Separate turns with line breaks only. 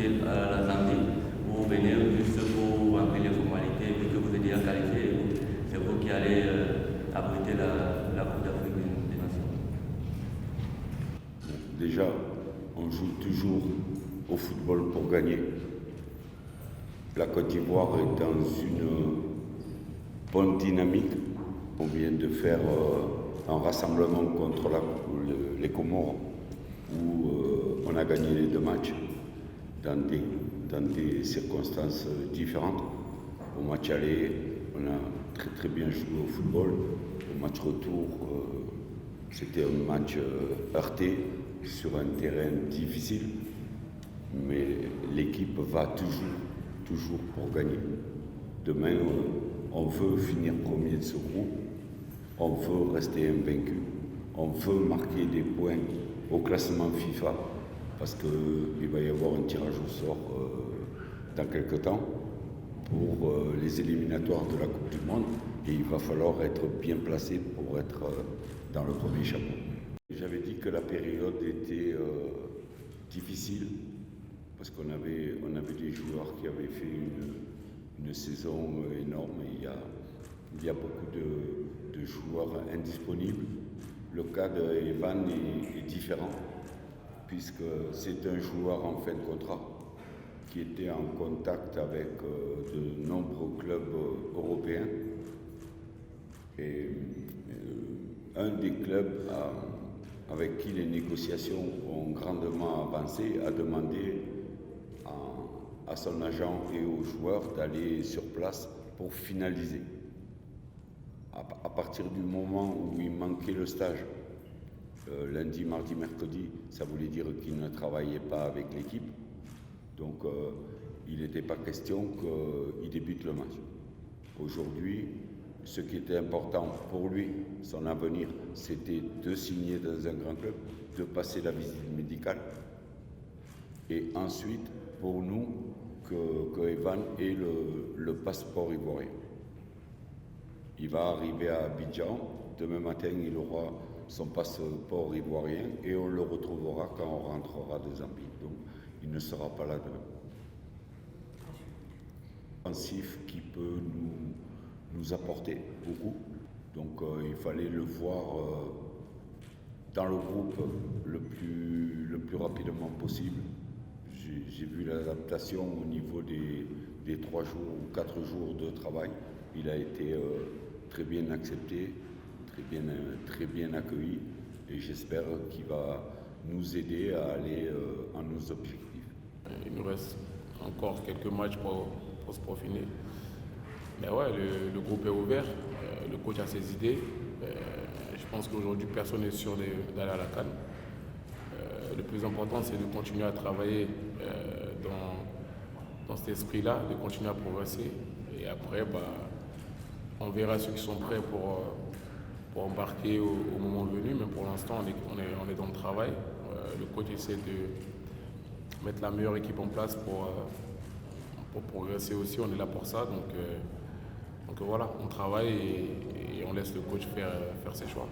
difficile à la santé. Vous venez juste pour remplir les formalités, vu que vous êtes déjà qualifié, c'est vous qui allez abriter la Coupe d'Afrique des Nations.
Déjà, on joue toujours au football pour gagner. La Côte d'Ivoire est dans une bonne dynamique. On vient de faire un rassemblement contre les Comores où on a gagné les 2 matchs dans des circonstances différentes. Au match aller, on a très bien joué au football. Au match retour, c'était un match heurté sur un terrain difficile. Mais l'équipe va toujours pour gagner. Demain, on veut finir premier de ce groupe, on veut rester invaincu, on veut marquer des points au classement FIFA, parce qu'il va y avoir un tirage au sort dans quelques temps pour les éliminatoires de la Coupe du Monde, et il va falloir être bien placé pour être dans le premier chapeau. J'avais dit que la période était difficile, parce qu'on avait des joueurs qui avaient fait une saison énorme. Il y a beaucoup de joueurs indisponibles. Le cas d'Evan est différent, puisque c'est un joueur en fin de contrat qui était en contact avec de nombreux clubs européens. Et un des clubs avec qui les négociations ont grandement avancé a demandé à son agent et aux joueurs d'aller sur place pour finaliser. À partir du moment où il manquait le stage, lundi, mardi, mercredi, ça voulait dire qu'il ne travaillait pas avec l'équipe. Donc il n'était pas question qu'il débute le match. Aujourd'hui, ce qui était important pour lui, son avenir, c'était de signer dans un grand club, de passer la visite médicale, et ensuite, pour nous, que Evan ait le passeport ivoirien. Il va arriver à Abidjan, demain matin il aura son passeport ivoirien et on le retrouvera quand on rentrera de Zambie. Donc il ne sera pas là demain. Offensif qui peut nous apporter beaucoup. Donc il fallait le voir dans le groupe le plus rapidement possible. J'ai vu l'adaptation au niveau des 3 jours ou 4 jours de travail. Il a été très bien accepté, très bien accueilli, et j'espère qu'il va nous aider à aller à nos objectifs.
Il nous reste encore quelques matchs pour se peaufiner. Mais ouais, le groupe est ouvert, le coach a ses idées. Je pense qu'aujourd'hui, personne n'est sûr d'aller à la CAN. Le plus important, c'est de continuer à travailler dans cet esprit-là, de continuer à progresser. Et après, on verra ceux qui sont prêts pour embarquer au moment venu. Mais pour l'instant, on est dans le travail. Le coach essaie de mettre la meilleure équipe en place pour progresser aussi. On est là pour ça. Donc voilà, on travaille et on laisse le coach faire ses choix.